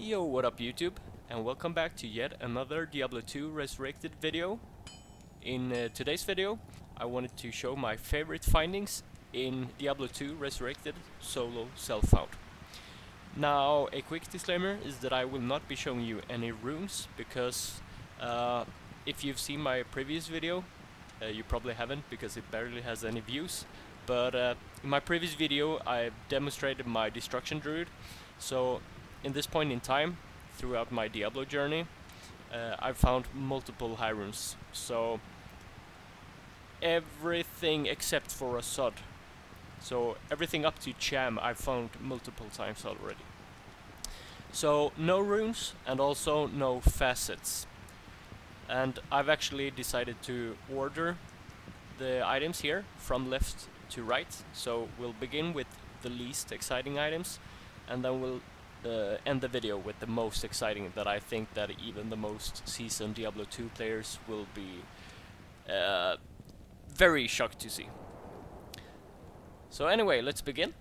Yo, what up YouTube, and welcome back to yet another Diablo 2 Resurrected video. In today's video, I wanted to show my favorite findings in Diablo 2 Resurrected solo self-found. Now, a quick disclaimer is that I will not be showing you any runes, because if you've seen my previous video, you probably haven't because it barely has any views, but in my previous video I demonstrated my destruction druid. So in this point in time, throughout my Diablo journey, I've found multiple high runes. So everything except for a sod. So everything up to Cham I've found multiple times already. So no runes and also no facets. And I've actually decided to order the items here from left to right. So we'll begin with the least exciting items, and then we'll end the video with the most exciting that I think that even the most seasoned Diablo 2 players will be very shocked to see. So anyway, let's begin.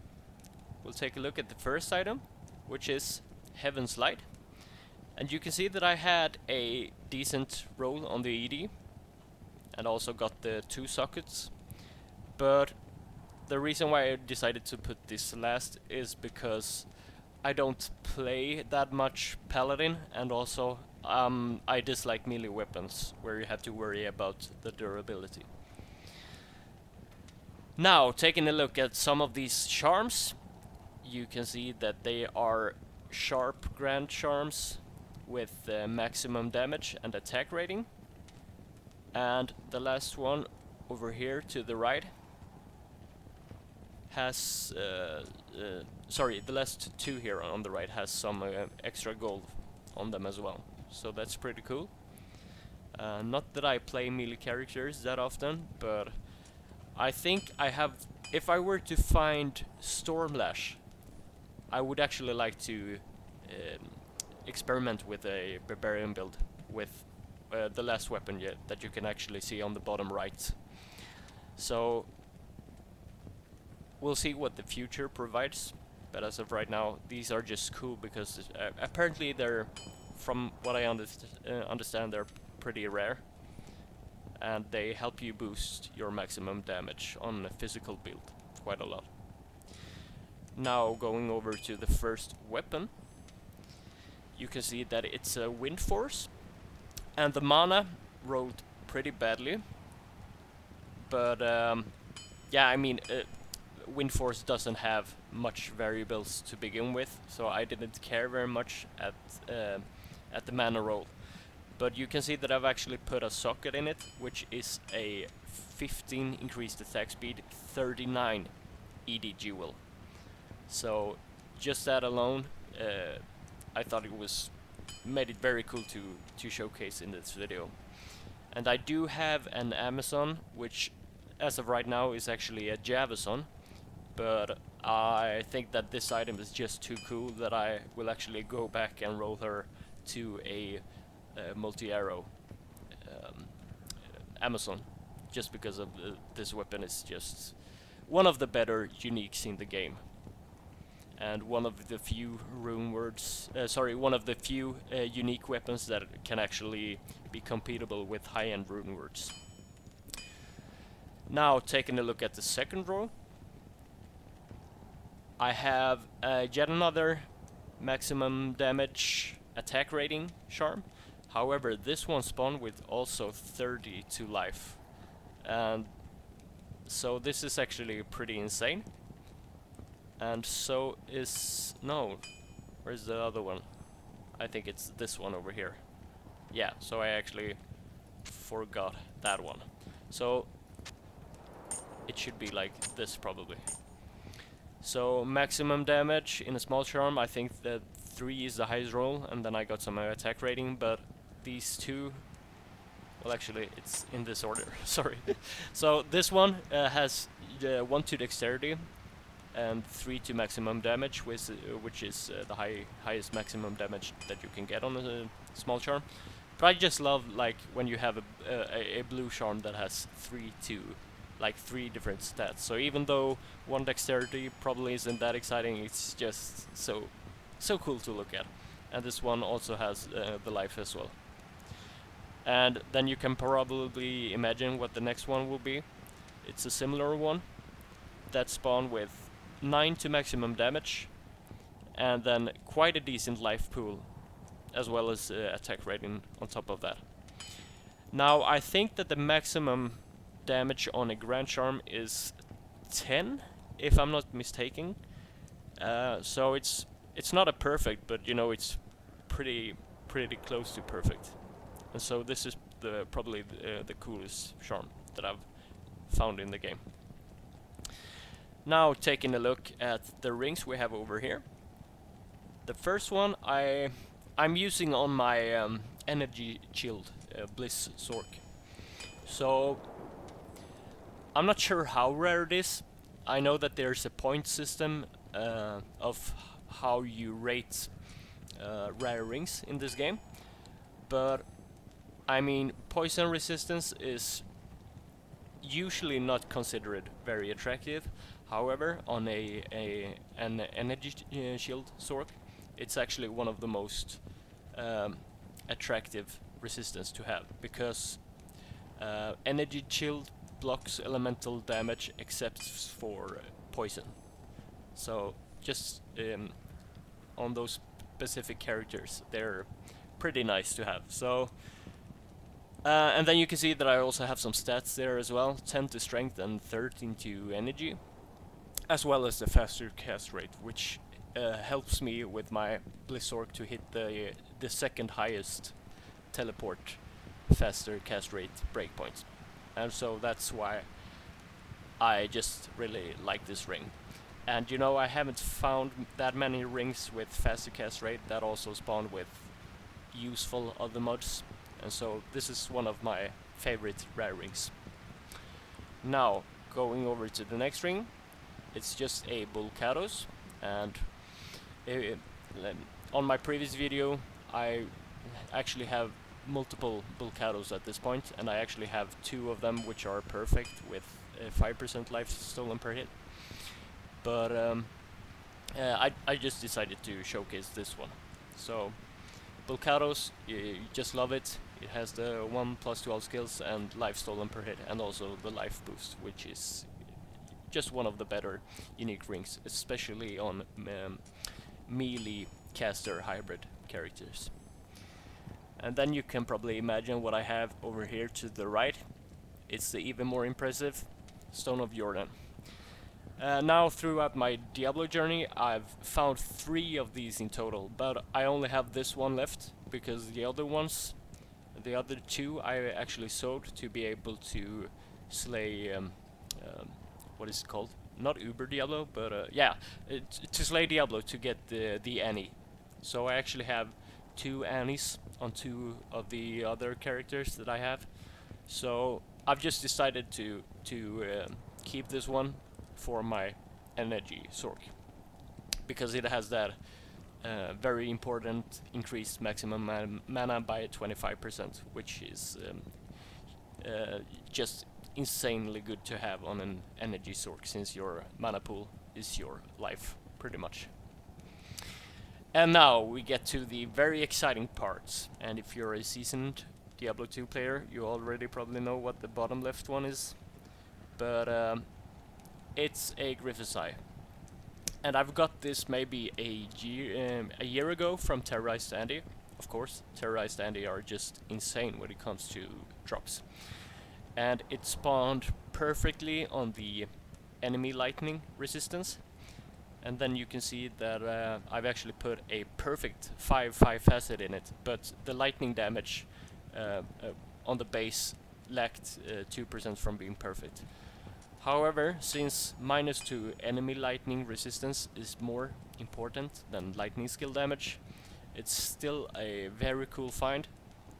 We'll take a look at the first item, which is Heaven's Light. And you can see that I had a decent roll on the ED and also got the 2 sockets. But the reason why I decided to put this last is because I don't play that much Paladin, and also I dislike melee weapons where you have to worry about the durability. Now, taking a look at some of these charms, you can see that they are sharp grand charms with maximum damage and attack rating. And the last one over here to the right has the last 2 here on the right has some extra gold on them as well, so that's pretty cool. Not that I play melee characters that often, but I think I have, if I were to find Stormlash, I would actually like to experiment with a barbarian build with the last weapon that you can actually see on the bottom right. So we'll see what the future provides, but as of right now, these are just cool because apparently they're, from what I understand, they're pretty rare, and they help you boost your maximum damage on a physical build quite a lot. Now going over to the first weapon, you can see that it's a Wind Force, and the mana rolled pretty badly, but yeah, I mean, Wind Force doesn't have much variables to begin with, so I didn't care very much at the mana roll. But you can see that I've actually put a socket in it, which is a 15 increased attack speed, 39 ED jewel. So just that alone, I thought it made it very cool to showcase in this video. And I do have an Amazon, which as of right now is actually a Javison, but I think that this item is just too cool that I will actually go back and roll her to a multi-arrow Amazon, just because of this weapon is just one of the better uniques in the game, and one of the few one of the few unique weapons that can actually be compatible with high-end rune words. Now, taking a look at the second row, I have yet another maximum damage attack rating charm. However, this one spawned with also 30 to life, and so this is actually pretty insane. And so is, no, where's the other one? I think it's this one over here. Yeah, so I actually forgot that one. So it should be like this probably. So maximum damage in a small charm, I think that 3 is the highest roll, and then I got some attack rating, but these 2, well actually it's in this order, sorry. So this one has 1 to dexterity and 3 to maximum damage, which is the highest maximum damage that you can get on a small charm. But I just love like when you have a blue charm that has 3 to like 3 different stats. So even though 1 dexterity probably isn't that exciting, it's just so cool to look at. and this one also has the life as well. And then you can probably imagine what the next one will be. It's a similar one that spawn with 9 to maximum damage, and then quite a decent life pool, as well as attack rating on top of that. Now I think that the maximum damage on a Grand Charm is 10, if I'm not mistaken. So it's not a perfect, but you know, it's pretty close to perfect. And so this is probably the coolest charm that I've found in the game. Now taking a look at the rings we have over here. The first one I'm using on my energy shield Bliss Sork. So I'm not sure how rare it is. I know that there's a point system of how you rate rare rings in this game, but I mean, poison resistance is usually not considered very attractive. However, on an energy shield Sork, it's actually one of the most attractive resistance to have, because energy shield blocks elemental damage except for poison. So just on those specific characters, they're pretty nice to have. So and then you can see that I also have some stats there as well, 10 to strength and 13 to energy, as well as the faster cast rate, which helps me with my Bliss Orc to hit the second highest teleport faster cast rate breakpoint. And so that's why I just really like this ring. And you know, I haven't found that many rings with faster cast rate that also spawn with useful other mods, and so this is one of my favorite rare rings. Now going over to the next ring, it's just a Bulkados, and on my previous video I actually have multiple Bulkados at this point, and I actually have 2 of them which are perfect with 5% life stolen per hit. But I just decided to showcase this one. So Bulkados, you just love it. It has the 1+2 all skills and life stolen per hit, and also the life boost, which is just one of the better unique rings, especially on melee caster hybrid characters. And then you can probably imagine what I have over here to the right. It's the even more impressive Stone of Jordan. Now throughout my Diablo journey I've found 3 of these in total, but I only have this one left because the other 2 I actually sold to be able to slay what is it called? Not Uber Diablo, but to slay Diablo to get the Annie. So I actually have 2 Annies on 2 of the other characters that I have. So I've just decided to keep this one for my energy Sork, because it has that very important increased maximum mana by 25%, which is just insanely good to have on an energy Sork, since your mana pool is your life, pretty much. And now we get to the very exciting parts, and if you're a seasoned Diablo 2 player, you already probably know what the bottom left one is, but it's a Griffith's Eye. And I've got this maybe a year ago from Terrorized Andy. Of course, Terrorized Andy are just insane when it comes to drops. And it spawned perfectly on the enemy lightning resistance. And then you can see that I've actually put a perfect 5/5 facet in it, but the lightning damage on the base lacked 2% from being perfect. However, since -2 enemy lightning resistance is more important than lightning skill damage, it's still a very cool find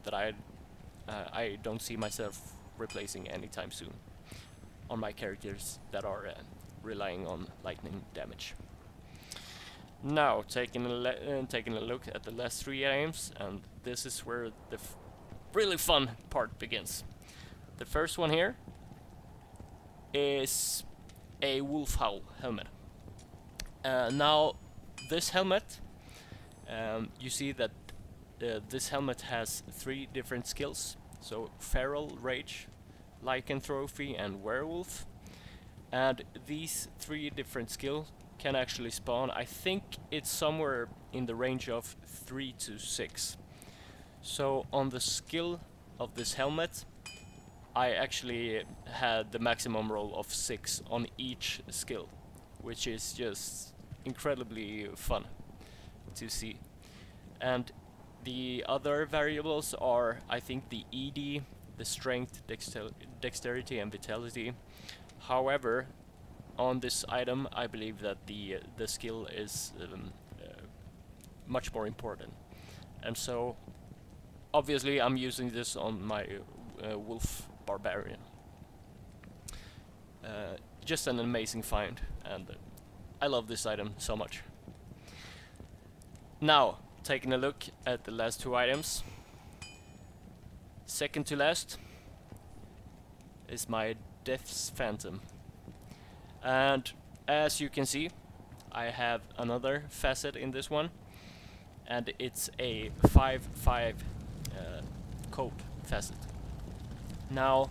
that I don't see myself replacing anytime soon on my characters that are relying on lightning damage. Now taking a look at the last 3 items, and this is where the really fun part begins. The first one here is a Wolf Howl helmet. Now this helmet you see that this helmet has 3 different skills. So Feral, Rage, Lycanthropy and Werewolf. And these 3 different skills can actually spawn, I think it's somewhere in the range of 3 to 6. So on the skill of this helmet, I actually had the maximum roll of 6 on each skill, which is just incredibly fun to see. And the other variables are, I think, the ED, the strength, dexterity and vitality. However, on this item, I believe that the skill is much more important. And so, obviously, I'm using this on my Wolf Barbarian. Just an amazing find, and I love this item so much. Now, taking a look at the last 2 items. Second to last is my Death's Phantom. And as you can see, I have another facet in this one, and it's a 5/5 cold facet. Now,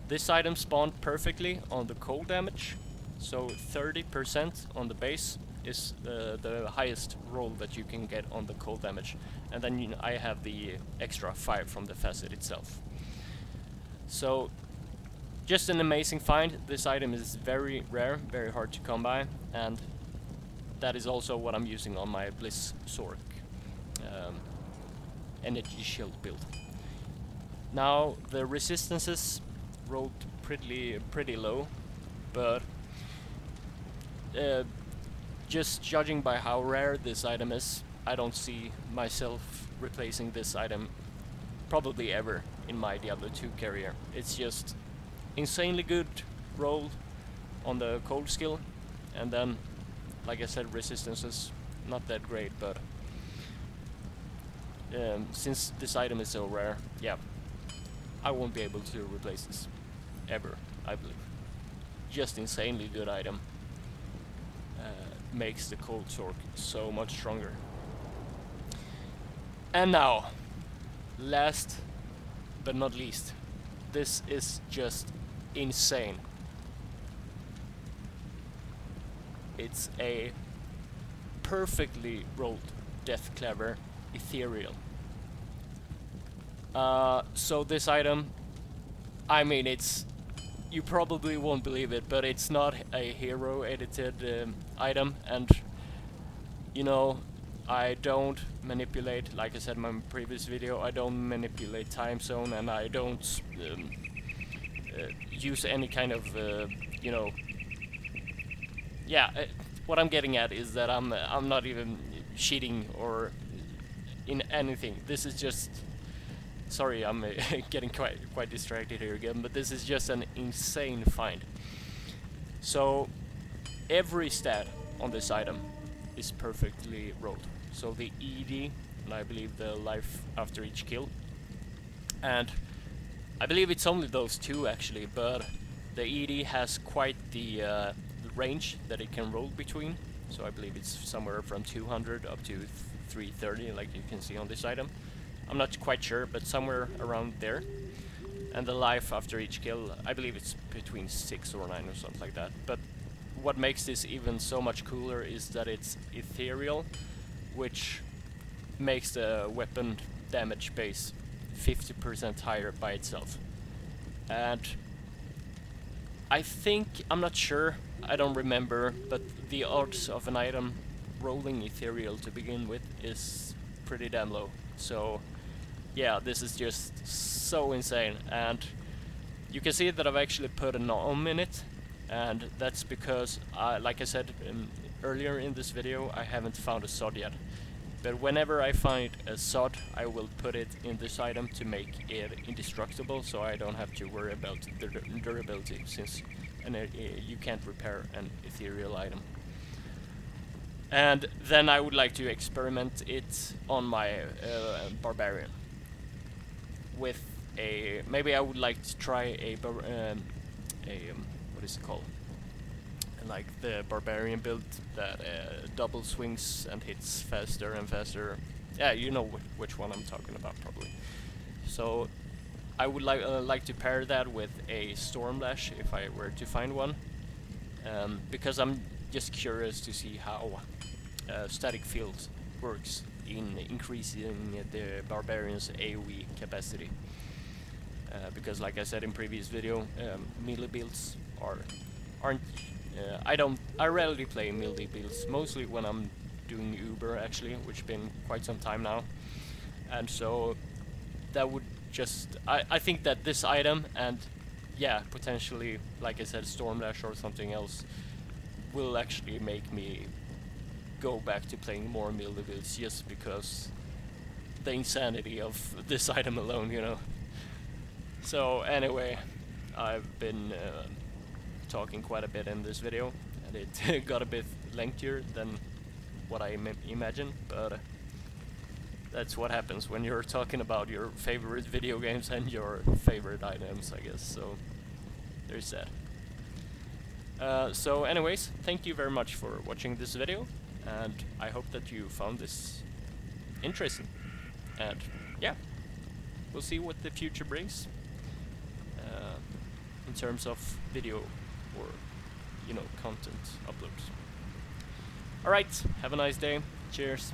this item spawned perfectly on the cold damage, so 30% on the base is the highest roll that you can get on the cold damage, and then I have the extra 5 from the facet itself. So, just an amazing find. This item is very rare, very hard to come by, and that is also what I'm using on my Bliss Sork energy shield build. Now, the resistances rolled pretty low, but just judging by how rare this item is, I don't see myself replacing this item probably ever in my Diablo 2 career. It's just insanely good roll on the cold skill, and then, like I said, resistances not that great, but since this item is so rare, yeah, I won't be able to replace this ever, I believe. Just insanely good item. Makes the cold Sork so much stronger. And now, last but not least, this is just insane. It's a perfectly rolled Death Cleaver Ethereal. So this item, I mean, you probably won't believe it, but it's not a hero edited item, and you know, I don't manipulate, like I said in my previous video, I don't manipulate time zone, and I don't use any kind of, you know, yeah, what I'm getting at is that I'm not even cheating or in anything. This is just, sorry, I'm getting quite distracted here again, but this is just an insane find. So every stat on this item is perfectly rolled. So the ED, and I believe the life after each kill, and I believe it's only those 2 actually, but the ED has quite the range that it can roll between. So I believe it's somewhere from 200 up to 330, like you can see on this item. I'm not quite sure, but somewhere around there. And the life after each kill, I believe it's between 6 or 9 or something like that. But what makes this even so much cooler is that it's ethereal, which makes the weapon damage base 50% higher by itself. And I think, I'm not sure, I don't remember, but the odds of an item rolling ethereal to begin with is pretty damn low. So yeah, this is just so insane, and you can see that I've actually put a nom in it, and that's because, like I said earlier in this video, I haven't found a sod yet. But whenever I find a sod, I will put it in this item to make it indestructible, so I don't have to worry about the durability, since you can't repair an ethereal item. And then I would like to experiment it on my barbarian with maybe I would like to try what is it called? like the barbarian build that double swings and hits faster and faster. Yeah, you know which one I'm talking about probably. So I would like to pair that with a Stormlash if I were to find one, because I'm just curious to see how static field works in increasing the barbarian's AoE capacity. Because, like I said in previous video, melee builds aren't. I rarely play melee builds, mostly when I'm doing Uber actually, which been quite some time now, and so that would just I think that this item and yeah, potentially, like I said, Stormlash or something else will actually make me go back to playing more melee builds just because the insanity of this item alone, you know. So anyway, I've been talking quite a bit in this video, and it got a bit lengthier than what I imagined, but that's what happens when you're talking about your favorite video games and your favorite items, I guess. So there's that. So anyways, thank you very much for watching this video, and I hope that you found this interesting. And yeah, we'll see what the future brings in terms of video or, you know, content uploads. Alright, have a nice day. Cheers.